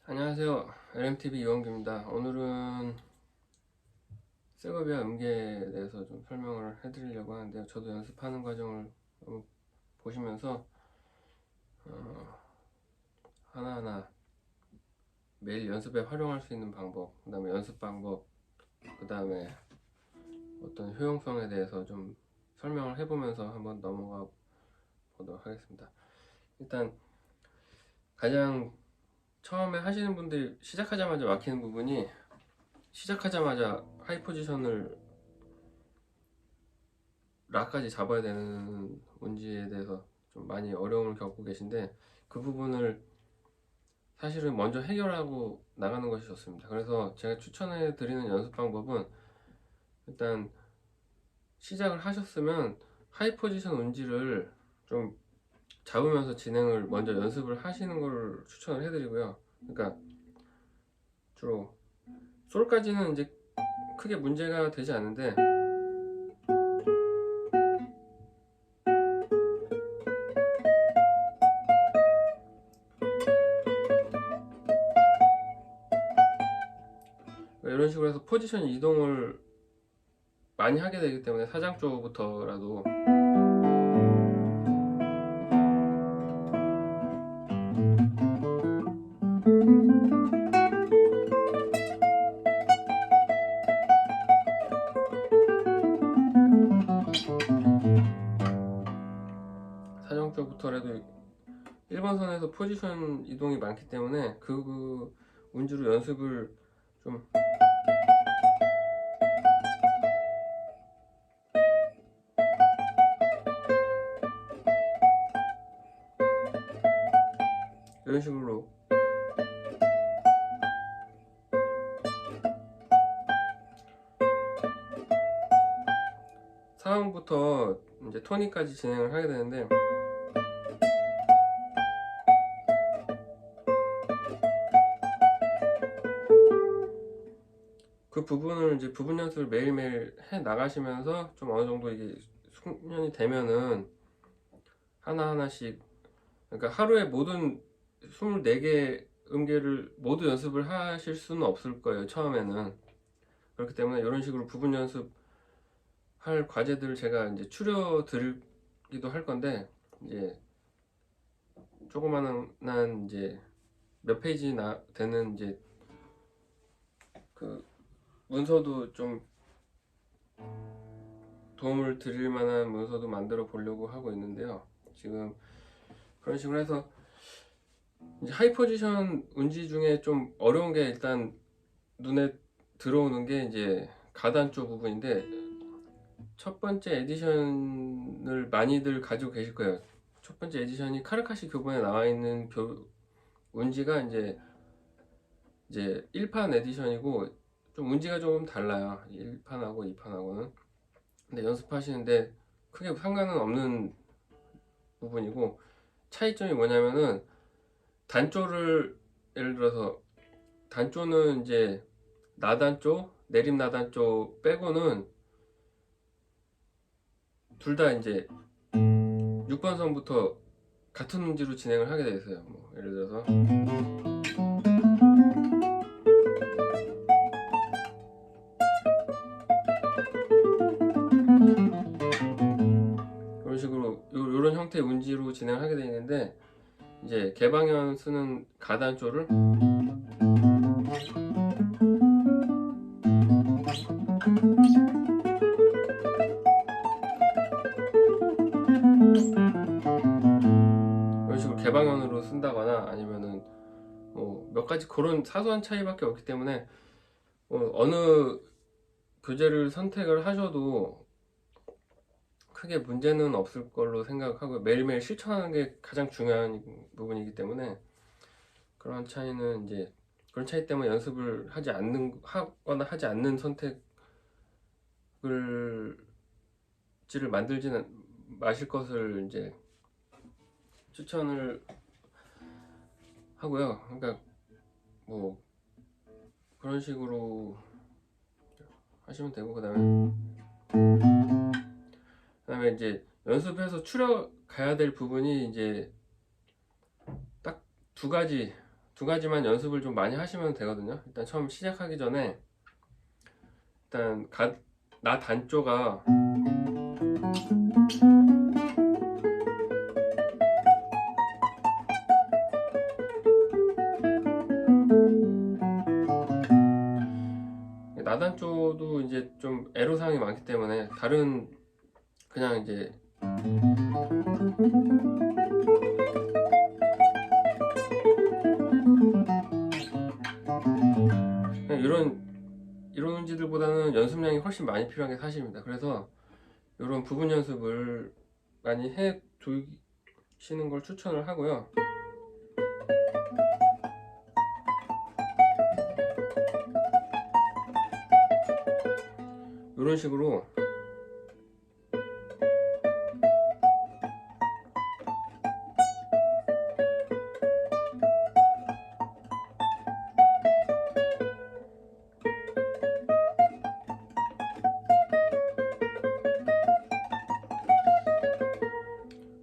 안녕하세요. LMTV 이원규입니다. 오늘은 셋업이와 음계에 대해서 좀 설명을 해드리려고 하는데요. 저도 연습하는 과정을 한번 보시면서 하나하나 매일 연습에 활용할 수 있는 방법, 그 다음에 연습 방법, 그 다음에 어떤 효용성에 대해서 좀 설명을 해보면서 한번 넘어가 보도록 하겠습니다. 일단 가장 처음에 하시는 분들이 시작하자마자 막히는 부분이, 시작하자마자 하이 포지션을 락까지 잡아야 되는 문제에 대해서 좀 많이 어려움을 겪고 계신데, 그 부분을 사실은 먼저 해결하고 나가는 것이 좋습니다. 그래서 제가 추천해 드리는 연습 방법은, 일단 시작을 하셨으면 하이 포지션 운지를 좀 잡으면서 진행을 먼저 연습을 하시는 걸 추천을 해드리고요. 그러니까 주로 솔까지는 이제 크게 문제가 되지 않는데, 이런 식으로 해서 포지션 이동을 많이 하게 되기 때문에 사장 쪽부터라도 사정 쪽부터라도 1번 선에서 포지션 이동이 많기 때문에 그 운지로 연습을 좀 이런 식으로 사음부터 이제 토니까지 진행을 하게 되는데, 그 부분을 이제 부분 연습을 매일매일 해 나가시면서 좀 어느 정도 이게 숙련이 되면은 하나하나씩, 그러니까 하루에 모든 24개 음계를 모두 연습을 하실 수는 없을 거예요, 처음에는. 그렇기 때문에 이런 식으로 부분 연습할 과제들을 제가 이제 추려 드리기도 할 건데, 이제 조그마한 이제 몇 페이지나 되는 이제 그 문서도 좀 도움을 드릴 만한 문서도 만들어 보려고 하고 있는데요. 지금 그런 식으로 해서 이제 하이 포지션 운지 중에 좀 어려운 게, 일단 눈에 들어오는 게 이제 가단조 부분인데, 첫 번째 에디션을 많이들 가지고 계실 거예요. 첫 번째 에디션이 카르카시 교본에 나와 있는 운지가 이제 1판 에디션이고, 좀 운지가 조금 달라요, 1판하고 2판하고는. 근데 연습하시는데 크게 상관은 없는 부분이고, 차이점이 뭐냐면은 단조를, 예를 들어서 단조는 이제 나단조, 내림 나단조 빼고는 둘 다 이제 6번 선부터 같은 운지로 진행을 하게 돼 있어요. 뭐 예를 들어서 이런 식으로 요런 형태의 운지로 진행을 하게 돼 있는데, 이제 개방현 쓰는 가단조를 이런 식으로 개방현으로 쓴다거나, 아니면은 뭐 몇 가지 그런 사소한 차이밖에 없기 때문에 어느 교재를 선택을 하셔도 크게 문제는 없을 걸로 생각하고, 매일매일 실천하는 게 가장 중요한 부분이기 때문에, 그런 차이는 이제 그런 차이 때문에 연습을 하거나 하지 않는 선택을 지를 만들지는 마실 것을 이제 추천을 하고요. 그러니까 뭐 그런 식으로 하시면 되고, 그다음에 이제 연습해서 추려 가야 될 부분이 이제 딱 두 가지 두 가지만 연습을 좀 많이 하시면 되거든요. 일단 처음 시작하기 전에 일단 나 단조가 나단조도 이제 좀 애로사항이 많기 때문에 다른 그냥 이제 그냥 이런 운지들보다는 연습량이 훨씬 많이 필요한 게 사실입니다. 그래서 이런 부분 연습을 많이 해 두시는 걸 추천을 하고요. 이런 식으로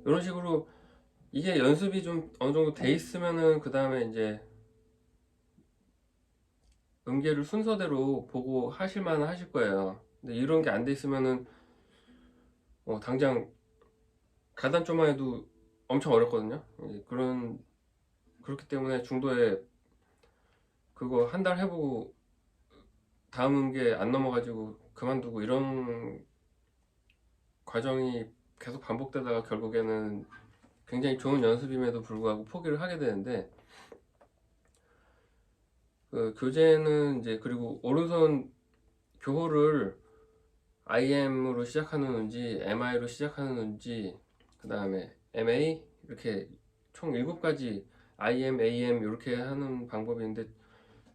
이런 식으로 이게 연습이 좀 어느 정도 돼 있으면은 그 다음에 이제 음계를 순서대로 보고 하실만 하실 거예요. 근데 이런 게 안 돼 있으면은 당장 가단조만 해도 엄청 어렵거든요. 그렇기 때문에 중도에 그거 한 달 해보고 다음 음계 안 넘어가지고 그만두고 이런 과정이 계속 반복되다가 결국에는 굉장히 좋은 연습임에도 불구하고 포기를 하게 되는데, 그 교재는 이제 그리고 오른손 교호를 IM으로 시작하는 운지, MI로 시작하는 운지, 그 다음에 MA 이렇게 총 7가지 IM, AM 이렇게 하는 방법이 있는데,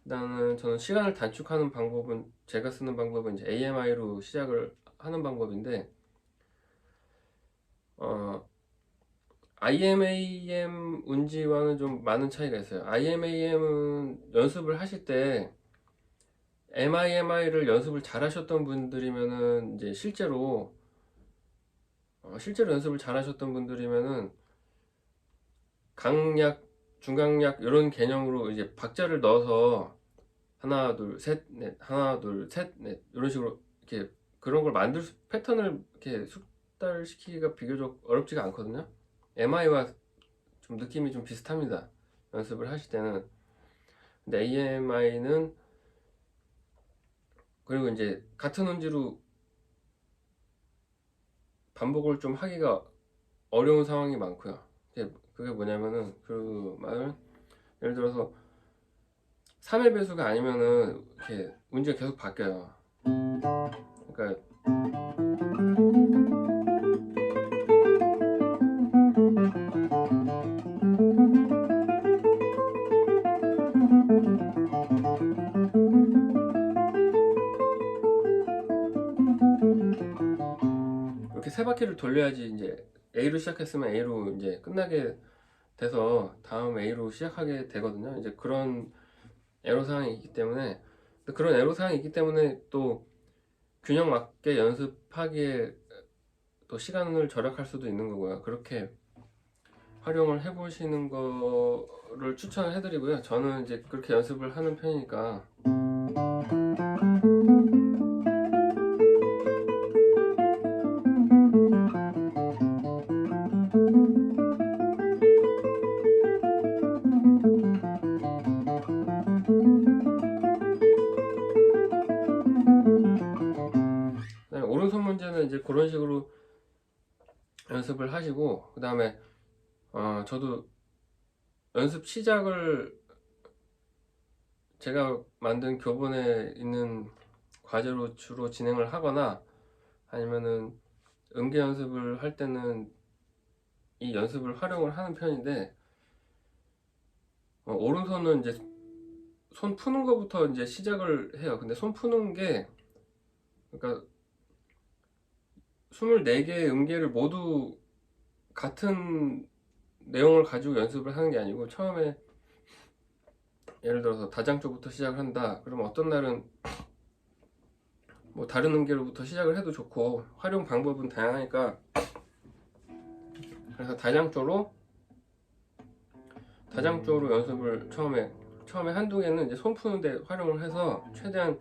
저는 시간을 단축하는 방법은 제가 쓰는 방법은 이제 AMI로 시작을 하는 방법인데, IMAM 운지와는 좀 많은 차이가 있어요. IMAM은 연습을 하실 때 MIMI를 연습을 잘 하셨던 분들이면은 이제 실제로 연습을 잘 하셨던 분들이면은 강약, 중강약 이런 개념으로 이제 박자를 넣어서 하나 둘 셋 넷 하나 둘 셋 넷 이런 식으로 이렇게 그런 걸 패턴을 이렇게 숙달시키기가 비교적 어렵지가 않거든요. MI와 좀 느낌이 좀 비슷합니다. 연습을 하실 때는. 근데 AMI는 그리고 이제 같은 운지로 반복을 좀 하기가 어려운 상황이 많고요. 그게 뭐냐면은 그 말은 예를 들어서 3의 배수가 아니면은 이렇게 운지가 계속 바뀌어요. 그러니까 이렇게 세 바퀴를 돌려야지 이제 A로 시작했으면 A로 이제 끝나게 돼서 다음 A로 시작하게 되거든요. 이제 그런 애로사항이 있기 때문에, 그런 애로사항이 있기 때문에 또 균형 맞게 연습하기에 또 시간을 절약할 수도 있는 거고요. 그렇게 활용을 해보시는 거를 추천을 해드리고요. 저는 이제 그렇게 연습을 하는 편이니까. 그다음에 오른손 문제는 이제 그런 식으로 연습을 하시고, 그 다음에 저도 연습 시작을 제가 만든 교본에 있는 과제로 주로 진행을 하거나, 아니면은 음계 연습을 할 때는 이 연습을 활용을 하는 편인데, 오른손은 이제 손 푸는 것부터 이제 시작을 해요. 근데 손 푸는 게, 그러니까 24개의 음계를 모두 같은 내용을 가지고 연습을 하는 게 아니고, 처음에 예를 들어서 다장조부터 시작을 한다. 그러면 어떤 날은 뭐 다른 음계로부터 시작을 해도 좋고, 활용 방법은 다양하니까, 그래서 다장조로 다장조로 연습을 처음에 한두 개는 이제 손 푸는데 활용을 해서 최대한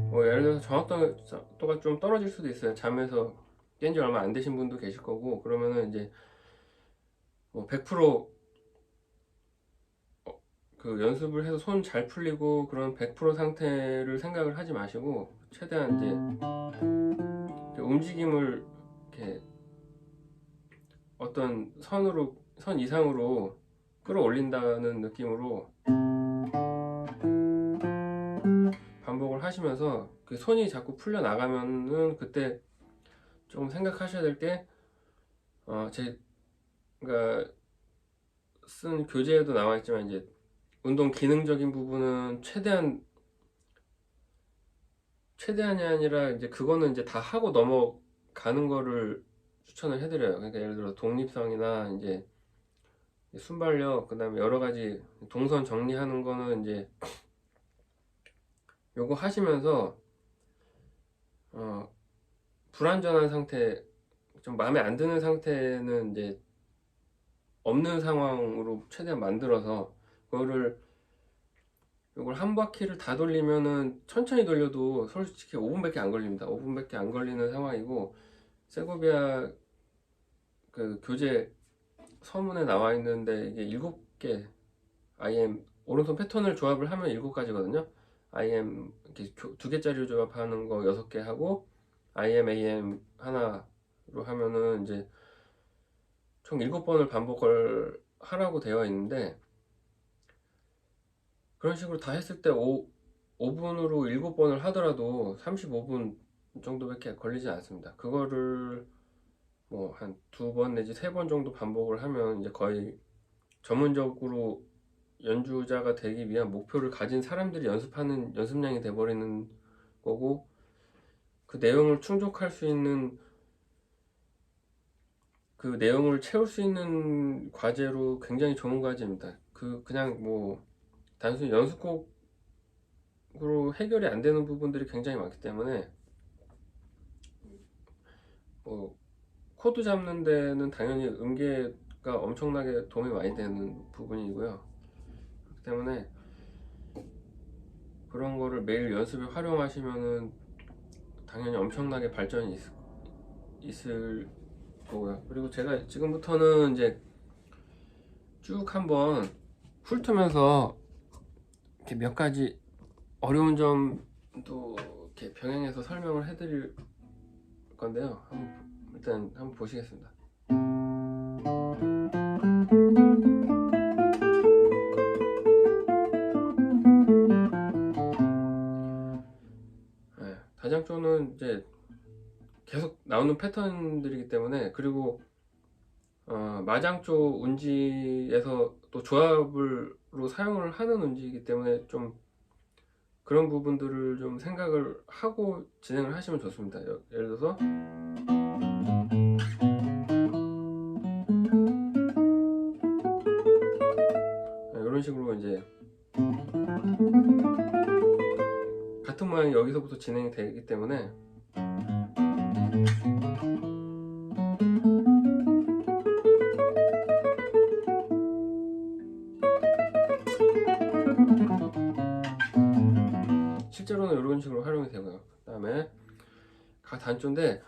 뭐 예를 들어서 정확도가 좀 떨어질 수도 있어요. 잠에서 깬 지 얼마 안 되신 분도 계실 거고, 그러면은 이제 뭐100% 그 연습을 해서 손 잘 풀리고 그런 100% 상태를 생각을 하지 마시고 최대한 이제 움직임을 이렇게 어떤 선 이상으로 끌어올린다는 느낌으로 반복을 하시면서 그 손이 자꾸 풀려 나가면은 그때 조금 생각하셔야 될 게 제가 쓴 교재에도 나와 있지만 이제 운동 기능적인 부분은 최대한이 아니라 이제 그거는 이제 다 하고 넘어가는 거를 추천을 해드려요. 그러니까 예를 들어 독립성이나 이제 순발력, 그다음에 여러 가지 동선 정리하는 거는 이제 요거 하시면서 불안전한 상태, 좀 마음에 안 드는 상태는 이제 없는 상황으로 최대한 만들어서 이걸 한 바퀴를 다 돌리면은 천천히 돌려도 솔직히 5분밖에 안 걸립니다. 5분밖에 안 걸리는 상황이고, 세고비아 그 교재 서문에 나와 있는데 이게 7개 IM 오른손 패턴을 조합을 하면 7가지거든요. IM 이렇게 2개짜리 조합하는 거 6개 하고 IM, AM 하나로 하면은 이제 총 7번을 반복을 하라고 되어 있는데, 그런 식으로 다 했을 때 5분으로 7번을 하더라도 35분 정도밖에 걸리지 않습니다. 그거를 뭐 한 2번 내지 3번 정도 반복을 하면 이제 거의 전문적으로 연주자가 되기 위한 목표를 가진 사람들이 연습하는 연습량이 돼버리는 거고, 그 내용을 충족할 수 있는, 그 내용을 채울 수 있는 과제로 굉장히 좋은 과제입니다. 그냥 뭐 단순히 연습곡으로 해결이 안 되는 부분들이 굉장히 많기 때문에 뭐 코드 잡는 데는 당연히 음계가 엄청나게 도움이 많이 되는 부분이고요. 그렇기 때문에 그런 거를 매일 연습에 활용하시면은 당연히 엄청나게 발전이 있을 거고요. 그리고 제가 지금부터는 이제 쭉 한번 훑으면서 이렇게 몇 가지 어려운 점도 이렇게 병행해서 설명을 해드릴 건데요. 일단 한번 보시겠습니다. 네, 다장조는 이제 계속 나오는 패턴들이기 때문에, 그리고 마장조 운지에서 또 조합으로 사용을 하는 운지이기 때문에 좀 그런 부분들을 좀 생각을 하고 진행을 하시면 좋습니다. 예를 들어서 이런 식으로 이제 같은 모양이 여기서부터 진행이 되기 때문에 실제로는 이런 식으로 활용이 되고요. 그 다음에 각 단조인데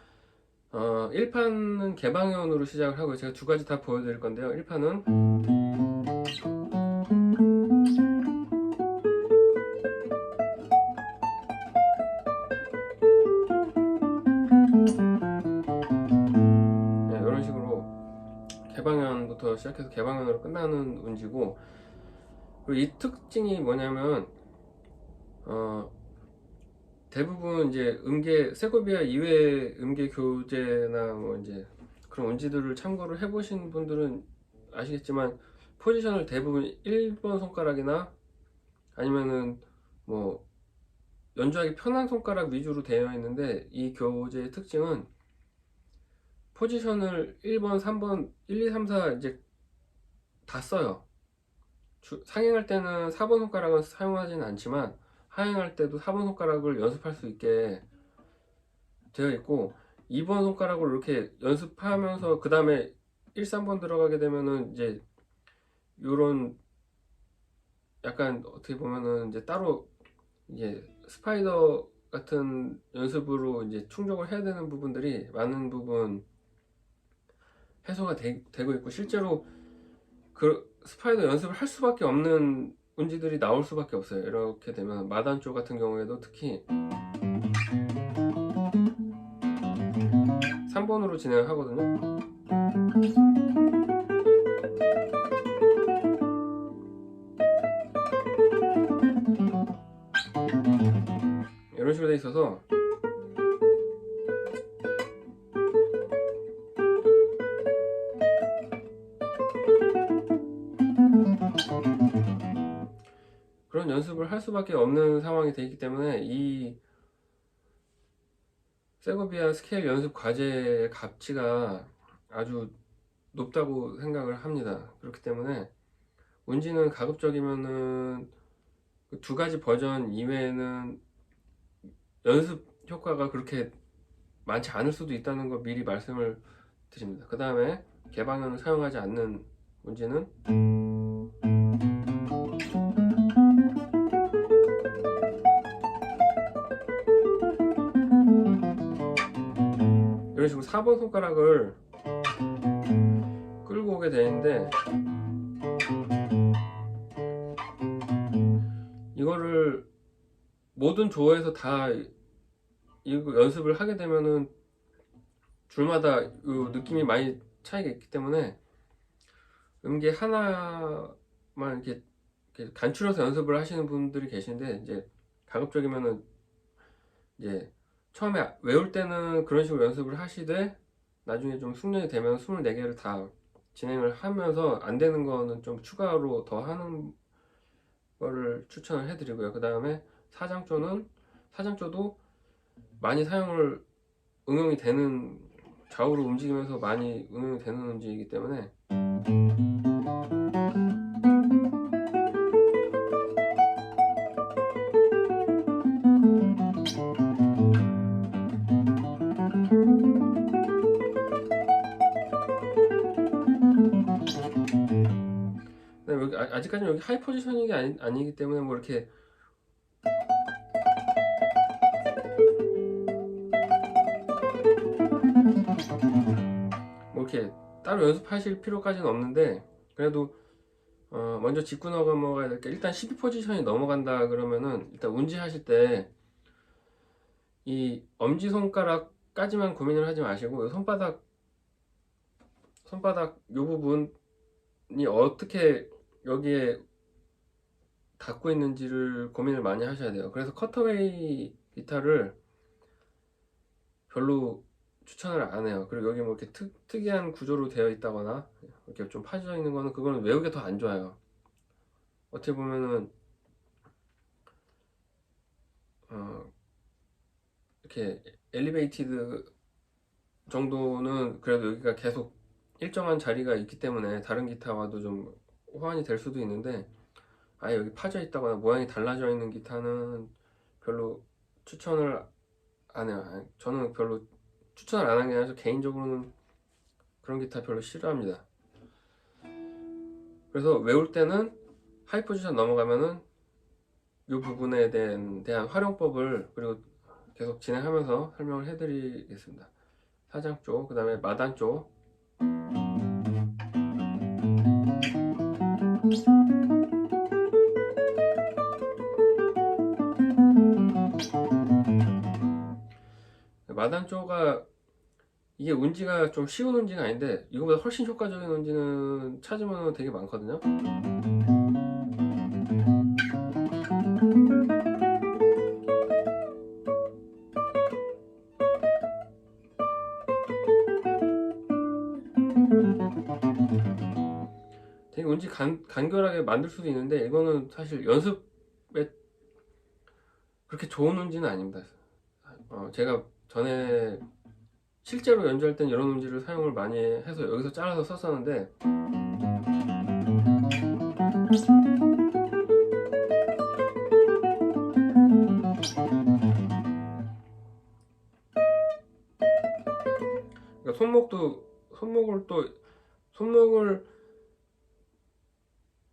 1판은 개방현으로 시작을 하고, 제가 2가지 다 보여드릴 건데요. 1판은 이런 식으로 개방현부터 시작해서 개방현으로 끝나는 운지고, 그리고 이 특징이 뭐냐면 대부분 이제 세고비아 이외 음계 교재나 뭐 이제 그런 운지들을 참고를 해보신 분들은 아시겠지만, 포지션을 대부분 1번 손가락이나 아니면은 뭐 연주하기 편한 손가락 위주로 되어 있는데, 이 교재의 특징은 포지션을 1번, 3번, 1, 2, 3, 4 이제 다 써요. 상행할 때는 4번 손가락은 사용하지는 않지만 하행할 때도 4번 손가락을 연습할 수 있게 되어 있고, 2번 손가락으로 이렇게 연습하면서 그 다음에 1, 3번 들어가게 되면은 이제 요런 약간 어떻게 보면은 이제 따로 이제 스파이더 같은 연습으로 이제 충족을 해야 되는 부분들이 많은 부분 해소가 되고 있고, 실제로 그 스파이더 연습을 할 수밖에 없는 운지들이 나올 수밖에 없어요. 이렇게 되면 마단 쪽 같은 경우에도 특히 3번으로 진행을 하거든요. 이런 식으로 돼 있어서 그런 연습을 할 수밖에 없는 상황이 되어 있기 때문에 이 세고비아 스케일 연습 과제의 가치가 아주 높다고 생각을 합니다. 그렇기 때문에 운지는 가급적이면은 그 두 가지 버전 이외에는 연습 효과가 그렇게 많지 않을 수도 있다는 거 미리 말씀을 드립니다. 그 다음에 개방현을 사용하지 않는 운지는 이런 식으로 4번 손가락을 끌고 오게 되는데, 이거를 모든 조어에서 다 이거 연습을 하게 되면은 줄마다 요 느낌이 많이 차이가 있기 때문에 음계 하나만 이렇게 간추려서 연습을 하시는 분들이 계신데, 이제 가급적이면은 이제 처음에 외울 때는 그런 식으로 연습을 하시되 나중에 좀 숙련이 되면 24개를 다 진행을 하면서 안 되는 거는 좀 추가로 더 하는 거를 추천을 해드리고요. 그 다음에 사장조도 많이 응용이 되는, 좌우로 움직이면서 많이 응용이 되는 음질이기 때문에 여기 아직까지는 여기 하이 포지셔닝이 아니기 때문에 뭐 이렇게 따로 연습하실 필요까지는 없는데, 그래도 먼저 짚고 넘어가야 될 게, 일단 12 포지션이 넘어간다 그러면은 일단 운지 하실 때 이 엄지손가락까지만 고민을 하지 마시고 손바닥 요 부분이 어떻게 여기에 닿고 있는지를 고민을 많이 하셔야 돼요. 그래서 커터웨이 기타를 별로 추천을 안 해요. 그리고 여기 뭐 이렇게 특이한 구조로 되어 있다거나 이렇게 좀 파져 있는 거는 그거는 외우기 더 안 좋아요. 어떻게 보면은 이렇게 엘리베이티드 정도는 그래도 여기가 계속 일정한 자리가 있기 때문에 다른 기타와도 좀 호환이 될 수도 있는데, 아예 여기 파져 있다거나 모양이 달라져 있는 기타는 별로 추천을 안 해요. 저는 별로 추천을 안 하는 게 아니라 개인적으로는 그런 기타 별로 싫어합니다. 그래서 외울 때는 하이 포지션 넘어가면은 이 부분에 대한 활용법을 그리고 계속 진행하면서 설명을 해드리겠습니다. 사장 쪽, 그 다음에 마단 쪽. 마단 쪽가 이게 운지가 좀 쉬운 운지는 아닌데 이거보다 훨씬 효과적인 운지는 찾으면 되게 많거든요. 되게 운지 간결하게 만들 수도 있는데, 이거는 사실 연습에 그렇게 좋은 운지는 아닙니다. 제가 전에 실제로 연주할 땐 이런 운지를 사용을 많이 해서 여기서 잘라서 썼었는데, 그러니까 손목을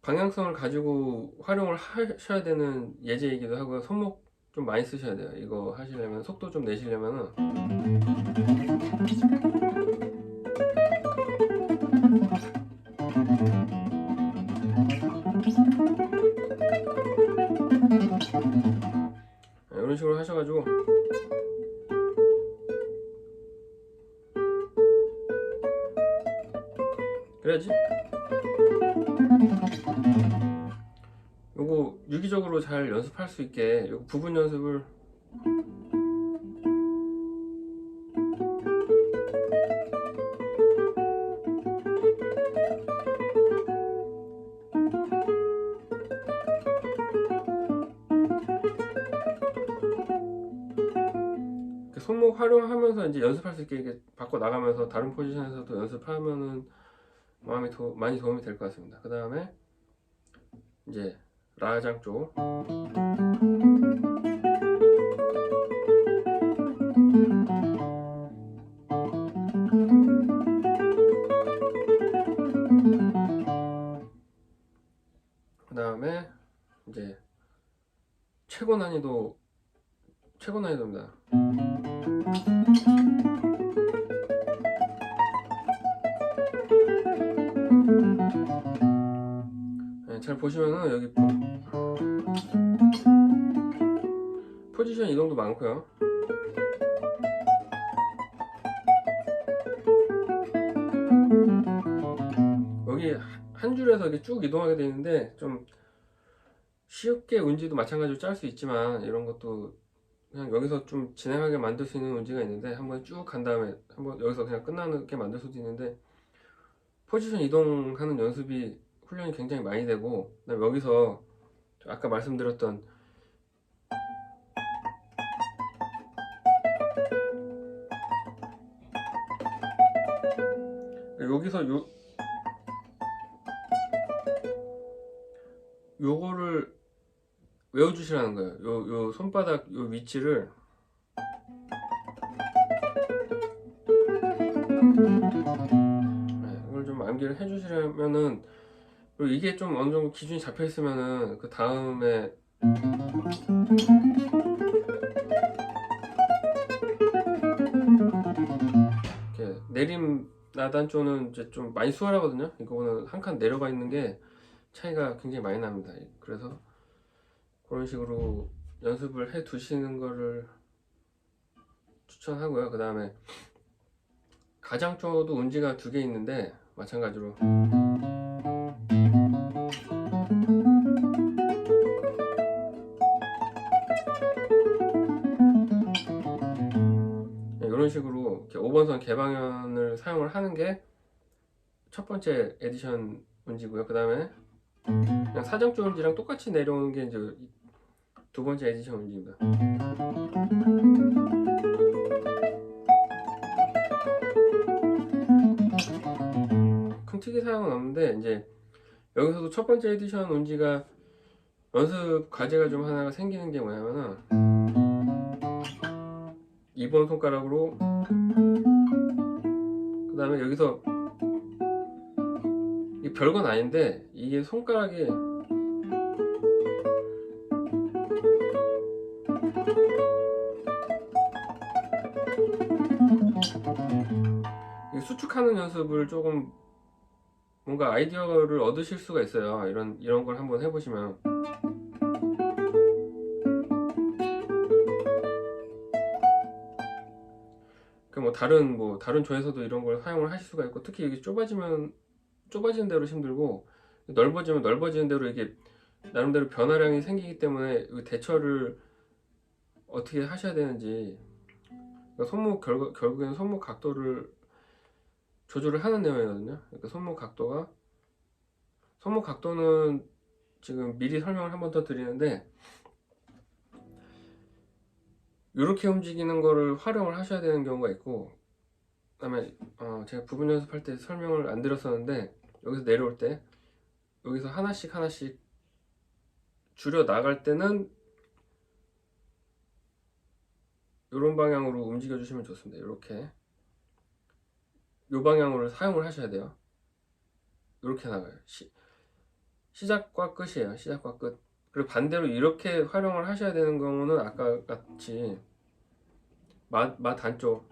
방향성을 가지고 활용을 하셔야 되는 예제이기도 하고요. 손목 좀 많이 쓰셔야 돼요. 이거 하시려면, 속도 좀 내시려면은. 이런 식으로 하셔가지고 그래야지 요거 유기적으로 잘 연습할 수 있게 요거 부분 연습을 손목 활용하면서 이제 연습할 수 있게 이렇게 바꿔 나가면서 다른 포지션에서도 연습하면은 많이 도움이 될 것 같습니다. 그 다음에 이제 라장 쪽. 그 다음에 이제 최고 난이도입니다. 네, 잘 보시면은 여기 포지션 이동도 많고요. 여기 한 줄에서 이렇게 쭉 이동하게 되어 있는데 좀 쉽게 운지도 마찬가지로 짤 수 있지만 이런 것도 그냥 여기서 좀 진행하게 만들 수 있는 운지가 있는데 한번 쭉 간 다음에 한번 여기서 그냥 끝나게 만들 수도 있는데 포지션 이동하는 연습이 훈련이 굉장히 많이 되고 그다음에 여기서 아까 말씀드렸던 여기서 요거를 외워주시라는 거예요. 요 손바닥 요 위치를 이걸 좀 암기를 해주시려면은 그리고 이게 좀 어느 정도 기준이 잡혀 있으면은 그 다음에 이렇게 내림 나단조는 이제 좀 많이 수월하거든요. 이거는 한 칸 내려가 있는 게 차이가 굉장히 많이 납니다. 그래서 그런 식으로 연습을 해 두시는 거를 추천하고요. 그 다음에 가장조도 운지가 2개 있는데 마찬가지로 이런 식으로 이렇게 5번선 개방현을 사용을 하는 게 첫 번째 에디션 운지고요. 그 다음에 그냥 사정조 운지랑 똑같이 내려오는 게 이제 두 번째 에디션 운지입니다. 큰 특이 사항은 없는데 이제 여기서도 첫 번째 에디션 운지가 연습 과제가 좀 하나가 생기는 게 뭐냐면은 2번 손가락으로 그 다음에 여기서 이게 별건 아닌데 이게 손가락이 수축하는 연습을 조금 뭔가 아이디어를 얻으실 수가 있어요. 이런 걸 한번 해보시면 그 다른 조에서도 이런 걸 사용을 하실 수가 있고 특히 이게 좁아지는 대로 힘들고 넓어지면 넓어지는 대로 이게 나름대로 변화량이 생기기 때문에 대처를 어떻게 하셔야 되는지 그러니까 결국에는 손목 각도를 조절을 하는 내용이거든요. 그러니까 손목 각도는 지금 미리 설명을 한 번 더 드리는데 이렇게 움직이는 거를 활용을 하셔야 되는 경우가 있고 그다음에 제가 부분 연습할 때 설명을 안 드렸었는데 여기서 내려올 때 여기서 하나씩 하나씩 줄여 나갈 때는 이런 방향으로 움직여 주시면 좋습니다. 이렇게 이 방향으로 사용을 하셔야 돼요. 이렇게 나가요. 시작과 끝이에요. 시작과 끝. 그리고 반대로 이렇게 활용을 하셔야 되는 경우는 아까 같이 마 단쪽,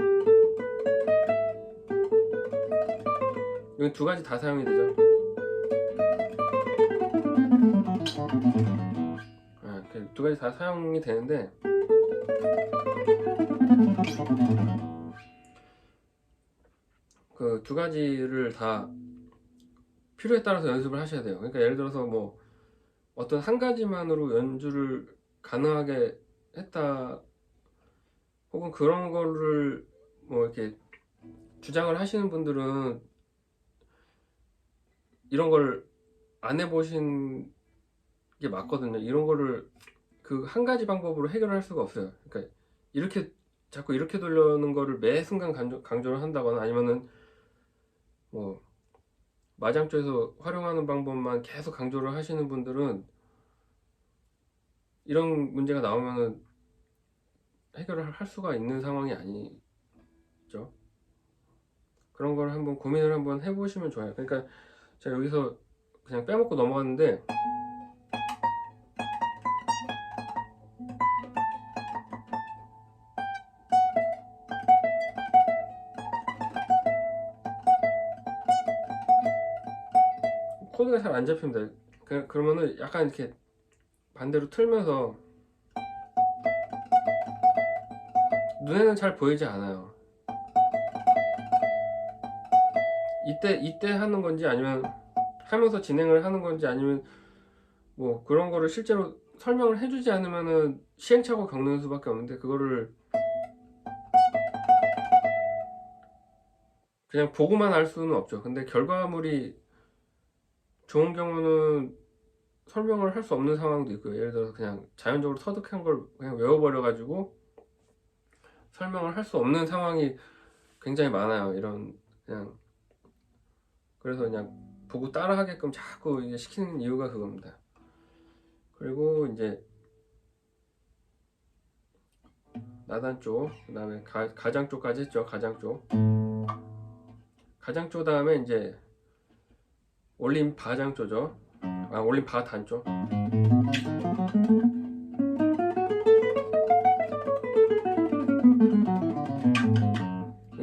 여기 두 가지 다 사용이 되죠. 두 가지 다 사용이 되는데 그 두 가지를 다 필요에 따라서 연습을 하셔야 돼요. 그러니까 예를 들어서 뭐 어떤 한 가지만으로 연주를 가능하게 했다, 혹은 그런 거를 뭐 이렇게 주장을 하시는 분들은 이런 걸 안 해보신 게 맞거든요. 이런 거를 그 한 가지 방법으로 해결할 수가 없어요. 그러니까 이렇게 자꾸 이렇게 돌려는 거를 매 순간 강조를 한다거나, 아니면은 뭐 마장조에서 활용하는 방법만 계속 강조를 하시는 분들은 이런 문제가 나오면은 해결을 할 수가 있는 상황이 아니죠. 그런 걸 한번 고민을 한번 해보시면 좋아요. 그러니까 제가 여기서 그냥 빼먹고 넘어갔는데, 코드가 잘 안 잡힙니다. 그러면은 약간 이렇게 반대로 틀면서 눈에는 잘 보이지 않아요. 이때 하는 건지, 아니면 하면서 진행을 하는 건지, 아니면 뭐 그런 거를 실제로 설명을 해주지 않으면은 시행착오 겪는 수밖에 없는데, 그거를 그냥 보고만 알 수는 없죠. 근데 결과물이 좋은 경우는 설명을 할 수 없는 상황도 있고요. 예를 들어서 그냥 자연적으로 터득한 걸 그냥 외워버려 가지고 설명을 할 수 없는 상황이 굉장히 많아요. 이런, 그냥 그래서 그냥 보고 따라하게끔 자꾸 이제 시키는 이유가 그겁니다. 그리고 이제 나단 쪽, 그 다음에 가장 쪽까지 했죠. 가장 쪽 다음에 이제 올림 바장조죠. 올림 바 단조.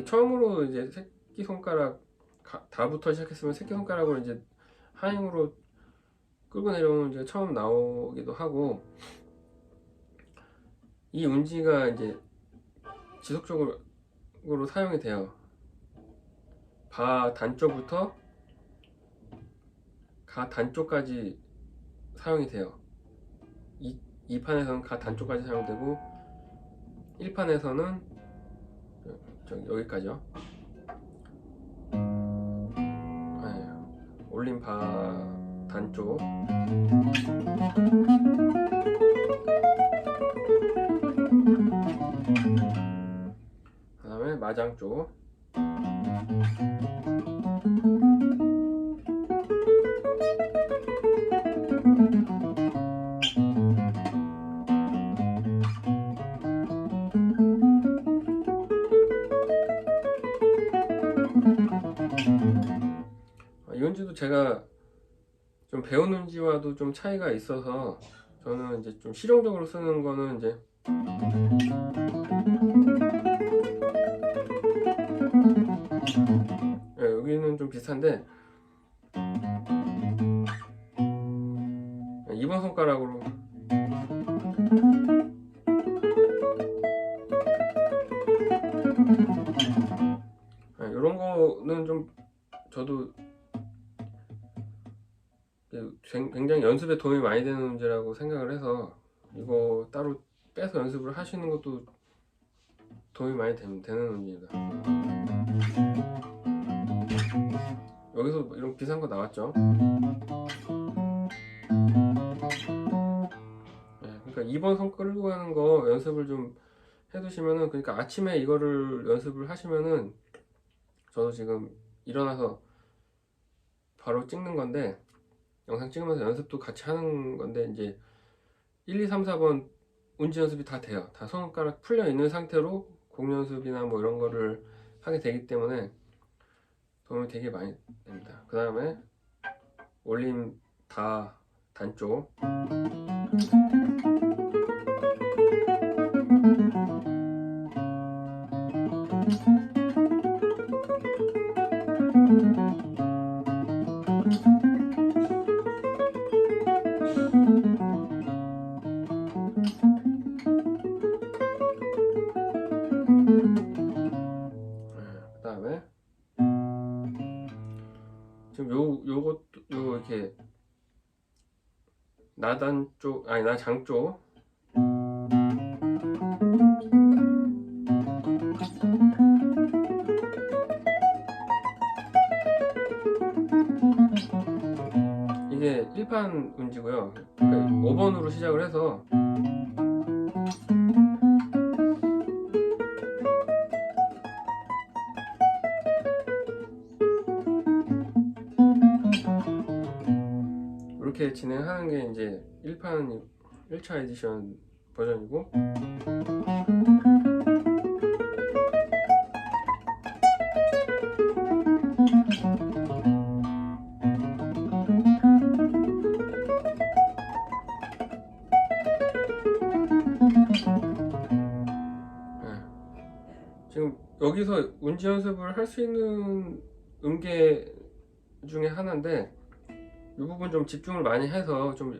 처음으로 이제 새끼손가락 다부터 시작했으면 새끼손가락으로 이제 하행으로 끌고 내려오는 이제 처음 나오기도 하고, 이 운지가 이제 지속적으로 사용이 돼요. 바 단조부터 가 단조까지 사용이 돼요. 2판에서는 가 단조까지 사용되고 1판에서는 여기까지요. 올림 바 단조, 그 다음에 마장조, 이 운지도 제가 좀 배운 운지와도 좀 차이가 있어서 저는 이제 좀 실용적으로 쓰는 거는 이제 여기는 좀 비슷한데 2번 손가락으로 이런 거는 좀 저도 굉장히 연습에 도움이 많이 되는 문제라고 생각을 해서 이거 따로 빼서 연습을 하시는 것도 도움이 많이 되는 문제입니다. 여기서 이런 비슷한 거 나왔죠. 그러니까 2번 손 끌고 가는 거 연습을 좀 해두시면은, 그러니까 아침에 이거를 연습을 하시면은, 저도 지금 일어나서 바로 찍는 건데 영상 찍으면서 연습도 같이 하는 건데 이제 1, 2, 3, 4번 운지 연습이 다 돼요. 다 손가락 풀려 있는 상태로 곡 연습이나 뭐 이런 거를 하게 되기 때문에 도움이 되게 많이 됩니다. 그 다음에 올림 다 단조. 그 다음에 지금 요것도 이렇게 나단 쪽, 아니 나장 쪽 이게 1판 운지고요. 5번으로 시작을 해서 이렇게 진행하는 게 이제 1판 1차 에디션 버전이고, 지금 여기서 운지 연습을 할 수 있는 음계 중에 하나인데 이 부분 좀 집중을 많이 해서 좀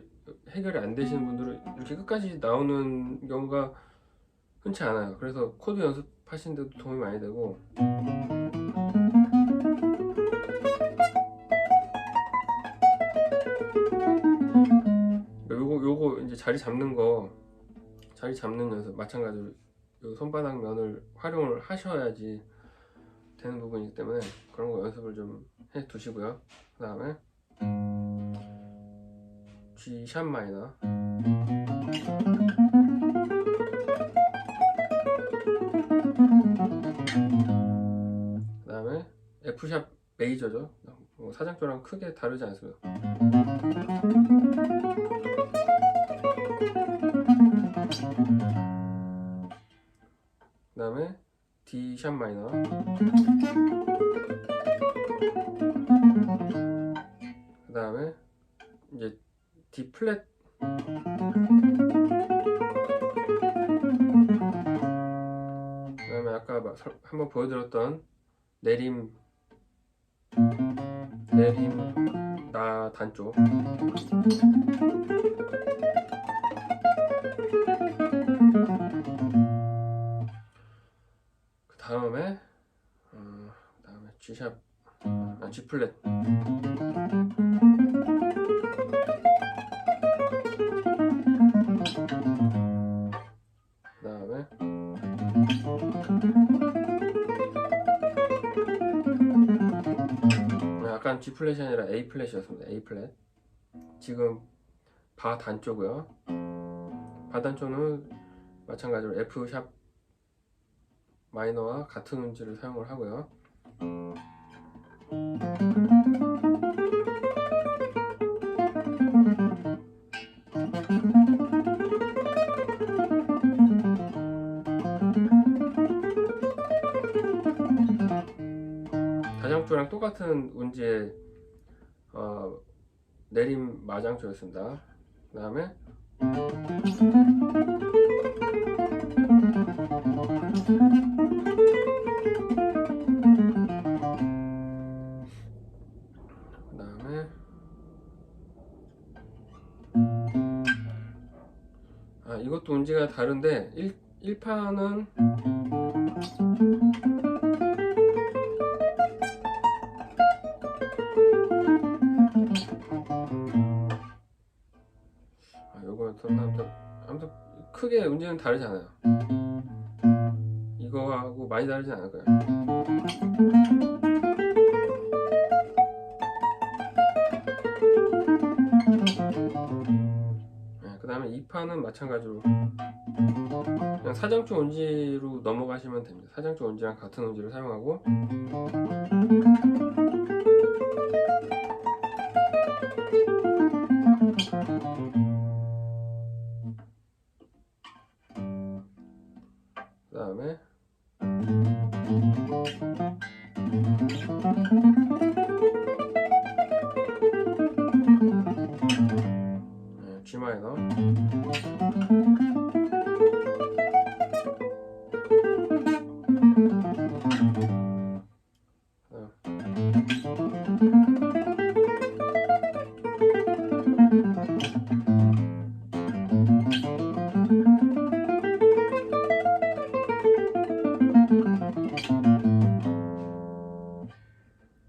해결이 안 되시는 분들은 이렇게 끝까지 나오는 경우가 흔치 않아요. 그래서 코드 연습하시는 데도 도움이 많이 되고, 요거 이제 자리 잡는 연습 마찬가지로 요 손바닥 면을 활용을 하셔야지 되는 부분이기 때문에 그런 거 연습을 좀 해 두시고요. 그 다음에 G 샵 마이너, 그 다음에 F 샵 메이저죠. 사장조랑 크게 다르지 않습니다. 그 다음에 D 샵 마이너, 그 다음에 이제 D 플랫, 그 다음에 아까 한번 보여드렸던 내림 나 단조, 그 다음에 G 샵, G 플랫, 그 다음에 약간 G 플랫이 아니라 A 플랫이었습니다. A 플랫. 지금 바 단조고요. 바 단조는 마찬가지로 F 샵 마이너와 같은 운지를 사용을 하고요. 다장조랑 똑같은 운지의 내림 마장조였습니다. 그 다음에 이것도 운지가 다른데 1판은 요거는 아무튼 크게 운지는 다르지 않아요. 이거하고 많이 다르지 않을 거예요. 그 다음에 2판은 마찬가지로 그냥 사장조 운지로 넘어가시면 됩니다. 사장조 운지랑 같은 운지를 사용하고, G 마이너.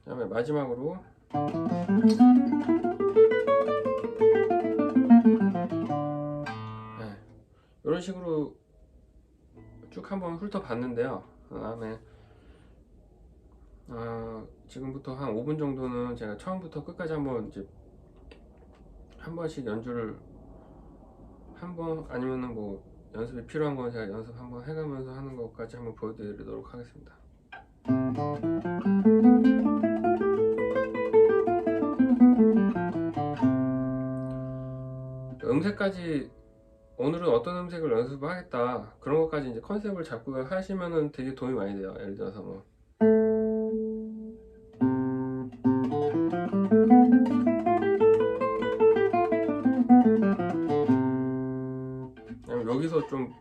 그다음에 마지막으로 이런 식으로 쭉 한번 훑어봤는데요. 그다음에 지금부터 한 5분 정도는 제가 처음부터 끝까지 한번 이제 한 번씩 연주를 한번 아니면은 뭐 연습이 필요한 건 제가 연습 한번 해가면서 하는 것까지 한번 보여드리도록 하겠습니다. 음색까지 오늘은 어떤 음색을 연습을 하겠다 그런 것까지 이제 컨셉을 잡고 하시면은 되게 도움이 많이 돼요. 예를 들어서 뭐 여기서 좀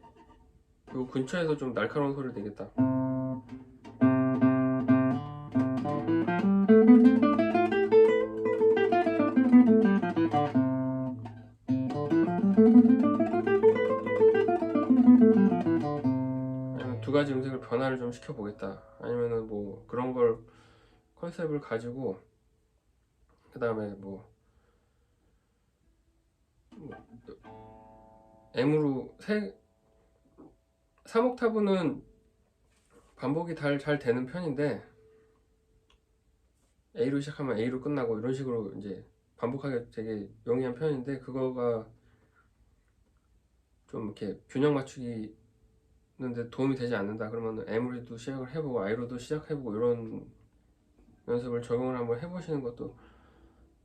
요 근처에서 좀 날카로운 소리를 내겠다. 아니면 두 가지 음색을 변화를 좀 시켜보겠다. 아니면은 뭐 그런 걸 컨셉을 가지고 그 다음에 뭐 M으로 3옥타브는 반복이 잘 되는 편인데 A로 시작하면 A로 끝나고 이런 식으로 이제 반복하기 되게 용이한 편인데 그거가 좀 이렇게 균형 맞추기는데 도움이 되지 않는다 그러면 M으로도 시작을 해보고 I로도 시작해보고 이런 연습을 적용을 한번 해보시는 것도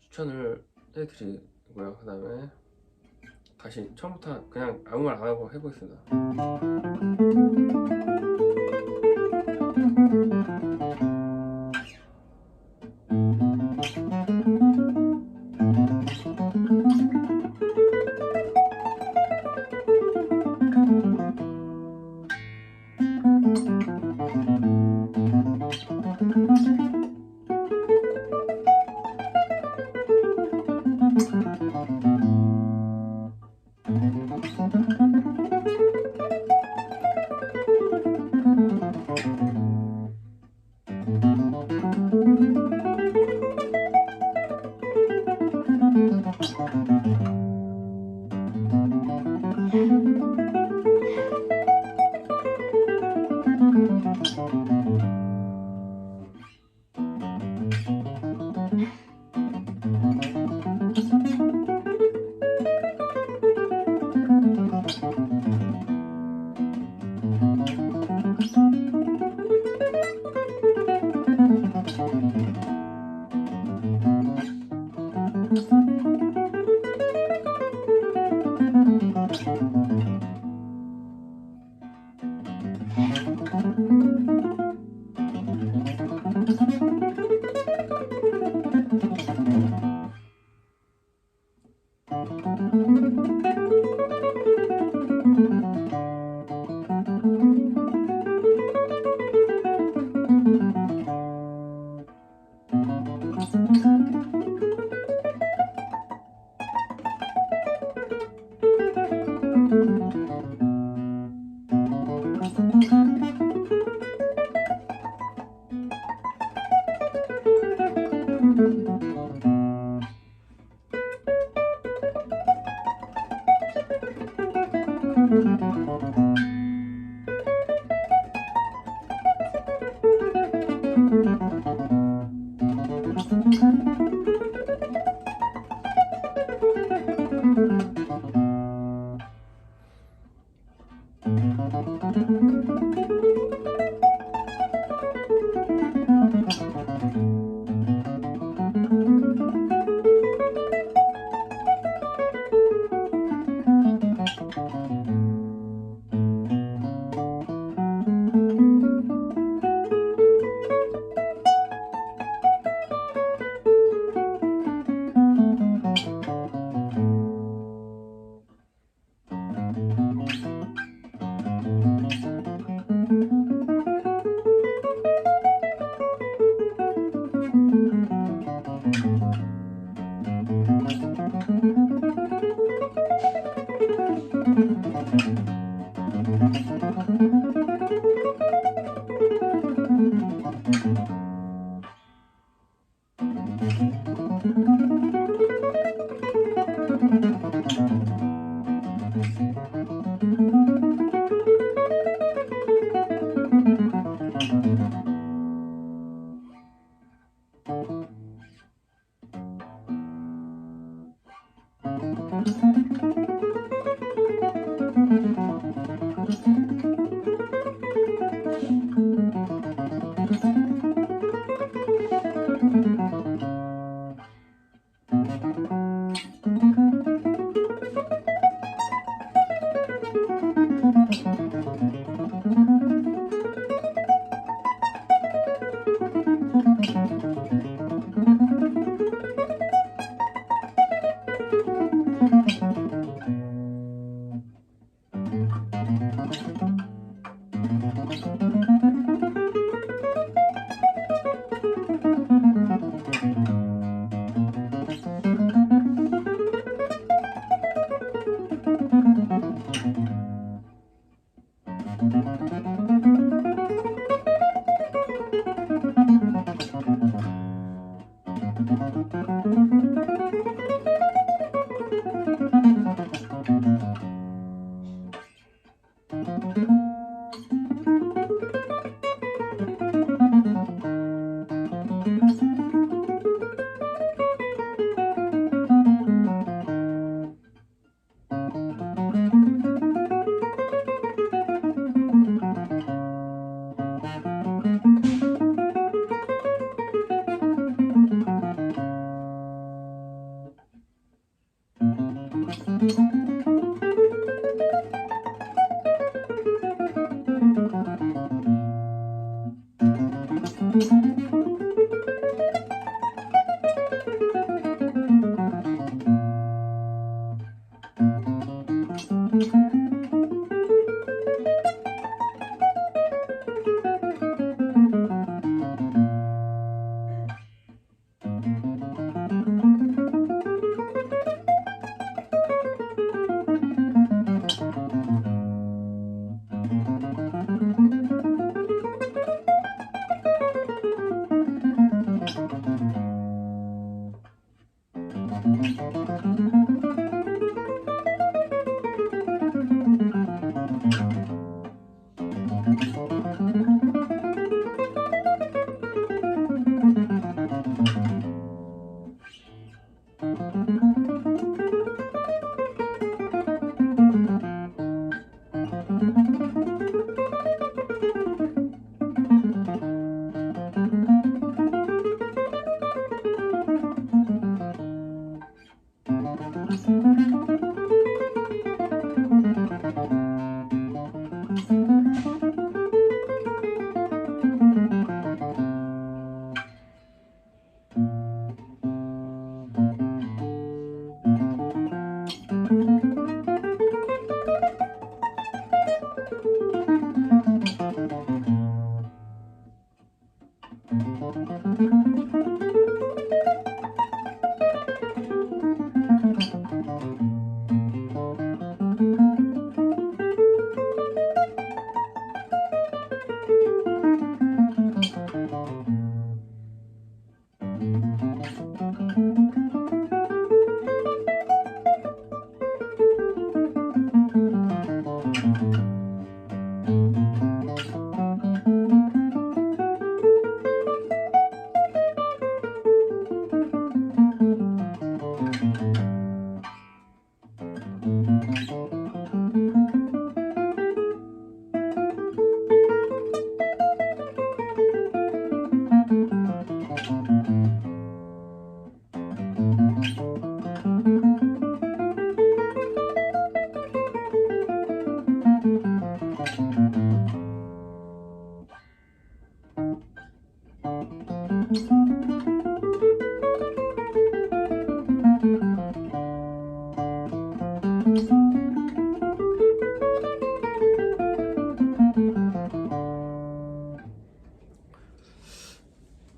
추천을 해드리고요. 그 다음에 다시 처음부터 그냥 아무 말 안 하고 해보겠습니다.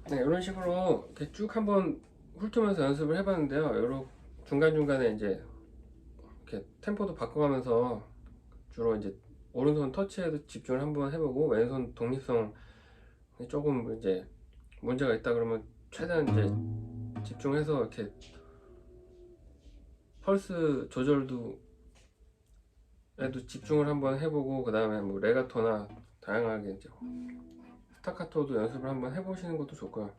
네, 이런 식으로 이렇게 쭉 한번 훑으면서 연습을 해봤는데요. 여러 중간중간에 이제 이렇게 템포도 바꿔가면서 주로 이제 오른손 터치에도 집중을 한번 해보고, 왼손 독립성 조금 이제 문제가 있다 그러면 최대한 이제 집중해서 이렇게 펄스 조절도 에도 집중을 한번 해보고, 그 다음에 뭐 레가토나 다양하게 이제 스타카토도 연습을 한번 해보시는 것도 좋고요.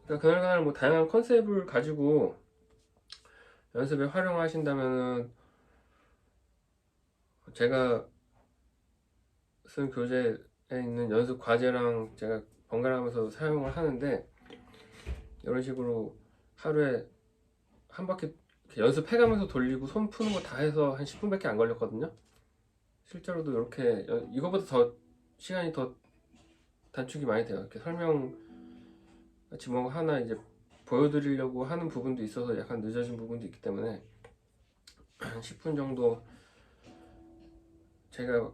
그러니까 그날그날 뭐 다양한 컨셉을 가지고 연습에 활용하신다면은, 제가 쓴 교재에 있는 연습 과제랑 제가 번갈아 가면서 사용을 하는데, 이런 식으로 하루에 한 바퀴 이렇게 연습해가면서 돌리고 손 푸는 거 다 해서 한 10분밖에 안 걸렸거든요. 실제로도 이렇게 이거보다 더 시간이 더 단축이 많이 돼요. 이렇게 설명 같이 뭐 하나 이제 보여드리려고 하는 부분도 있어서 약간 늦어진 부분도 있기 때문에 한 10분 정도 제가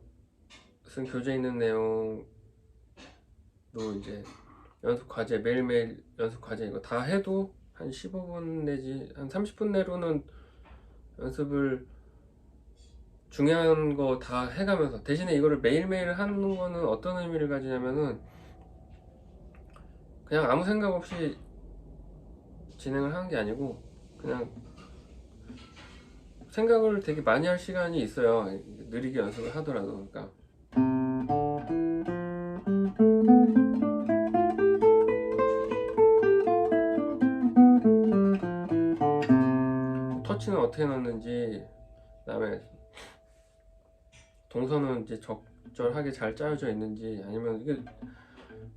쓴 교재 있는 내용도 이제 연습 과제 매일매일 연습 과제 이거 다 해도 한 15분 내지 한 30분 내로는 연습을 중요한 거 다 해가면서, 대신에 이거를 매일매일 하는 거는 어떤 의미를 가지냐면은 그냥 아무 생각 없이 진행을 하는 게 아니고 그냥 생각을 되게 많이 할 시간이 있어요. 느리게 연습을 하더라도. 그러니까 터치는 어떻게 넣는지, 그다음에 동선은 이제 적절하게 잘 짜여져 있는지, 아니면 이게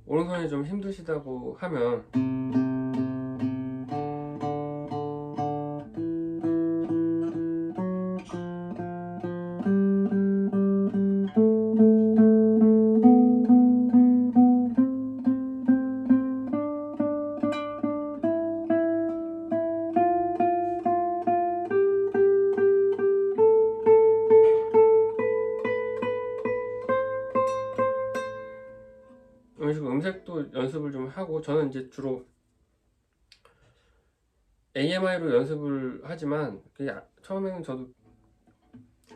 오른손이 좀 힘드시다고 하면 이런 식으로 음색도 연습을 좀 하고, 저는 이제 주로 AMI로 연습을 하지만 그게 처음에는 저도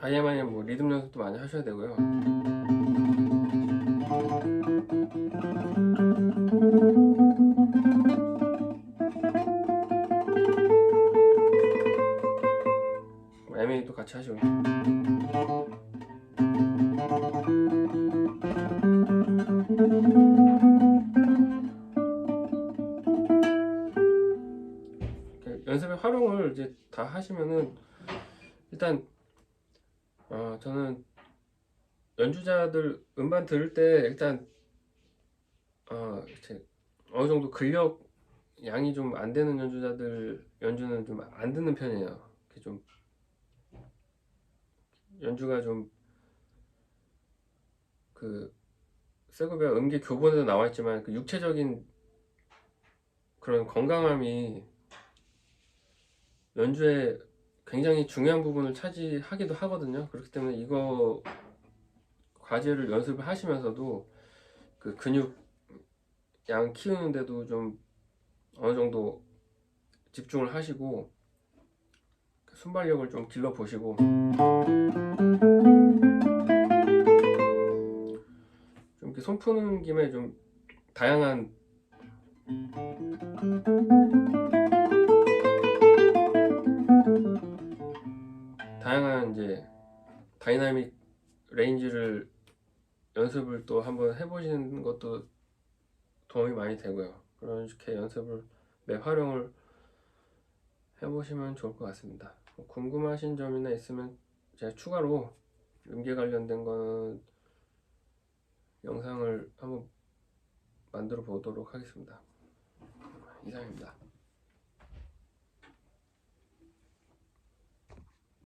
IMI 뭐 리듬 연습도 많이 하셔야 되고요. MA도 같이 하시고. 연습의 활용을 이제 다 하시면은 일단 저는 연주자들 음반 들을 때 일단 이제 어느 정도 근력 양이 좀 안 되는 연주자들 연주는 좀 안 듣는 편이에요. 이렇게 좀 연주가 좀 그 세고비아 음계 교본에도 나와 있지만 그 육체적인 그런 건강함이 연주에 굉장히 중요한 부분을 차지하기도 하거든요. 그렇기 때문에 이거 과제를 연습을 하시면서도 그 근육 양 키우는데도 좀 어느 정도 집중을 하시고 순발력을 좀 길러 보시고, 좀 이렇게 손 푸는 김에 좀 다양한 이제 다이나믹 레인지를 연습을 또 한번 해보시는 것도 도움이 많이 되고요. 그런 식의 연습을 활용을 해보시면 좋을 것 같습니다. 궁금하신 점이나 있으면 제가 추가로 음계 관련된 거는 영상을 한번 만들어 보도록 하겠습니다. 이상입니다.